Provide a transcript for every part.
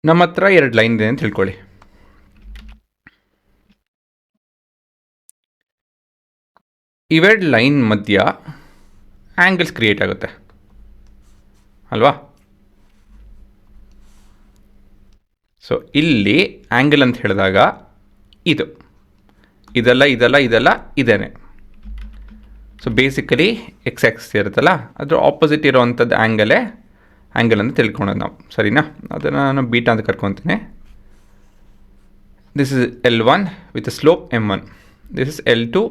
ನಮ್ಮ ಹತ್ರ 2 ಲೈನ್ ಇದೆ ಅಂತ ತಿಳ್ಕೊಳ್ಳಿ. ಇವೆರಡು ಲೈನ್ ಮಧ್ಯ ಆ್ಯಂಗಲ್ಸ್ ಕ್ರಿಯೇಟ್ ಆಗುತ್ತೆ ಅಲ್ವಾ? ಸೊ ಇಲ್ಲಿ ಆ್ಯಂಗಲ್ ಅಂತ ಹೇಳಿದಾಗ ಇದೆಲ್ಲ ಇದೇನೆ. ಸೊ ಬೇಸಿಕಲಿ ಎಕ್ಸ್ ಆ್ಯಕ್ಸಿಸ್ ಇರುತ್ತಲ್ಲ, ಅದ್ರ ಆಪೋಸಿಟ್ ಇರೋವಂಥದ್ದು ಆ್ಯಂಗಲ್ ಅಂತ ತಿಳ್ಕೊಳ್ಳೋದು ನಾವು, ಸರಿನಾ? ಅದನ್ನು ನಾನು ಬೀಟಾ ಅಂತ ಕರ್ಕೊತೀನಿ. This is L1 with slope M1, this is L2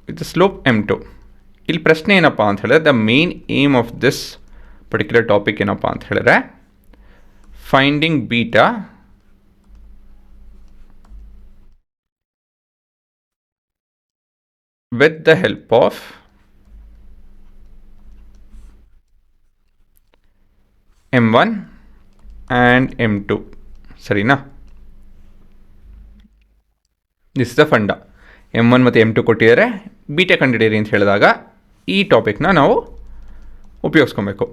with slope M2. ಇಲ್ಲಿ ಪ್ರಶ್ನೆ ಏನಪ್ಪ ಅಂತ ಹೇಳಿದ್ರೆ, the main aim of this particular topic ಏನಪ್ಪ ಅಂತ ಹೇಳಿದ್ರೆ, finding beta with the help of M1 and M2, ಸರಿನಾ? This is the fund. M1 ಮತ್ತು M2 ಕೊಟ್ಟಿದ್ದಾರೆ, ಬೀಟಾ ಕಂಡುಹಿಡಿಯಿರಿ ಅಂತ ಹೇಳಿದಾಗ ಈ ಟಾಪಿಕ್ನ ನಾವು ಉಪಯೋಗಿಸ್ಕೊಬೇಕು.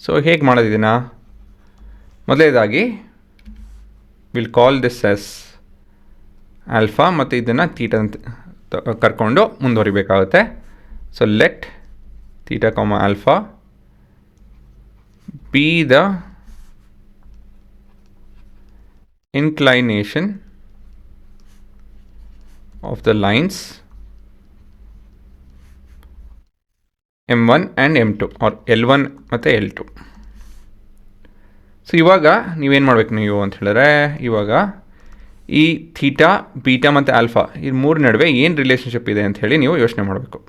ಸೊ ಹೇಗೆ ಮಾಡೋದಿದನ್ನ? ಮೊದಲನೇದಾಗಿ will call this as alpha, ಮತ್ತು ಇದನ್ನು ಥೀಟಾ ಅಂತ ಕರ್ಕೊಂಡು ಮುಂದುವರಿಬೇಕಾಗುತ್ತೆ. So let theta comma alpha be the inclination of the lines M1 and M2 or L1 ಮತ್ತು L2. ಸೊ ಇವಾಗ ನೀವೇನು ಮಾಡಬೇಕು ನೀವು ಅಂತ ಹೇಳಿದ್ರೆ, ಇವಾಗ ಈ ಥೀಟಾ, ಬೀಟಾ ಮತ್ತು ಆಲ್ಫಾ ಈ ಮೂರು ನಡುವೆ ಏನು ರಿಲೇಷನ್ಶಿಪ್ ಇದೆ ಅಂತ ಹೇಳಿ ನೀವು ಯೋಚನೆ ಮಾಡಬೇಕು.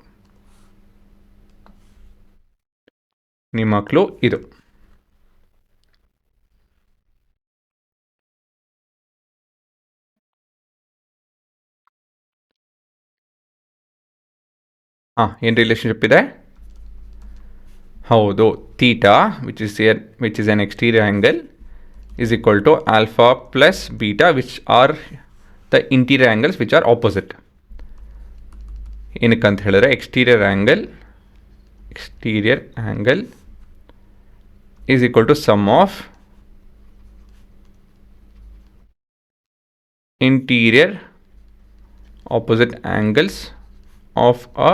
ನಿಮ್ಮ ಮಕ್ಕಳು ಇದು ಏನು ರಿಲೇಷನ್ಶಿಪ್ ಇದೆ? ಹೌದು, theta which is an exterior angle is equal to alpha plus beta which are the interior angles which are opposite. ಏನಕ್ಕಂತ ಹೇಳಿದ್ರೆ, exterior angle is equal to sum of interior opposite angles of a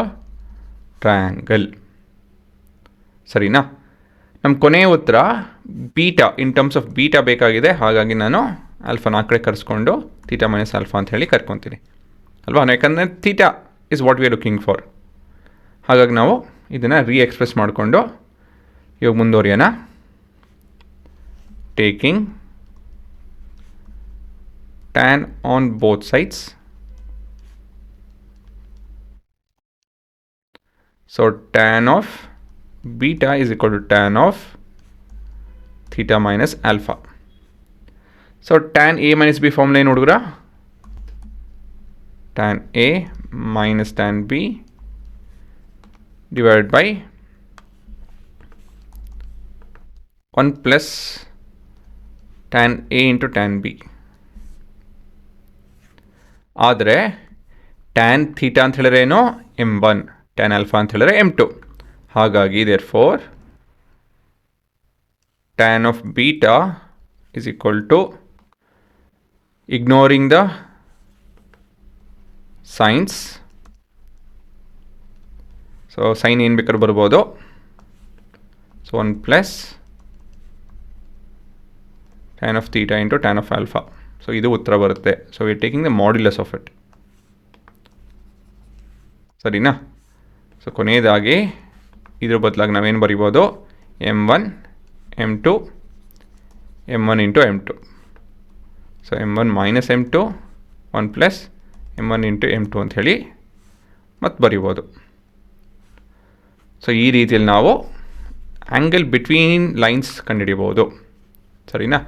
triangle, ಸರಿನಾ? ನಮ್ಮ ಕೊನೆಯ ಉತ್ತರ beta, in terms of beta ಬೇಕಾಗಿದೆ. ಹಾಗಾಗಿ ನಾನು ಆಲ್ಫಾನ ಆ ಕಡೆ ಕರೆಸ್ಕೊಂಡು ಥೀಟಾ ಮೈನಸ್ ಆಲ್ಫಾ ಅಂತ ಹೇಳಿ ಕರ್ಕೊತೀನಿ ಅಲ್ವಾ? ಯಾಕಂದರೆ theta is what we are looking for. ಹಾಗಾಗಿ ನಾವು ಇದನ್ನು ಎಕ್ಸ್ಪ್ರೆಸ್ ಮಾಡಿಕೊಂಡು ಇವಾಗ ಮುಂದುವರಿಯೋಣ. Taking tan on both sides. So tan of beta is equal to tan of theta minus alpha. So tan A minus B formula ಏನು ಹುಡುಗರ? tan A minus tan B divided by 1 plus tan A into tan B. ಆದರೆ tan theta ಅಂತ ಹೇಳಿದ್ರೆ ಏನು? M1, tan alpha ಅಂತ ಹೇಳಿದ್ರೆ M2. ಹಾಗಾಗಿ therefore tan of beta is equal to, ignoring the signs, so sin ಏನು ಬೇಕಾದ್ರೂ ಬರ್ಬೋದು. So 1 plus tan of theta into tan of alpha. So ಇದು ಉತ್ತರ ಬರುತ್ತೆ. So we are taking the modulus of it, ಸರಿನಾ? So ಕೊನೆಯದಾಗಿ ಇದ್ರ ಬದಲಾಗಿ ನಾವೇನು ಬರಿಬೋದು? M1 M2 M1 into M2. So M1 minus M2 1 plus M1 into M2 ಅಂತ ಹೇಳಿ ಮತ್ತೆ ಬರಿಬೋದು. ಸೊ ಈ ರೀತಿಯಲ್ಲಿ ನಾವು ಆ್ಯಂಗಲ್ ಬಿಟ್ವೀನ್ ಲೈನ್ಸ್ ಕಂಡುಹಿಡಿಬೋದು, ಸರಿನಾ?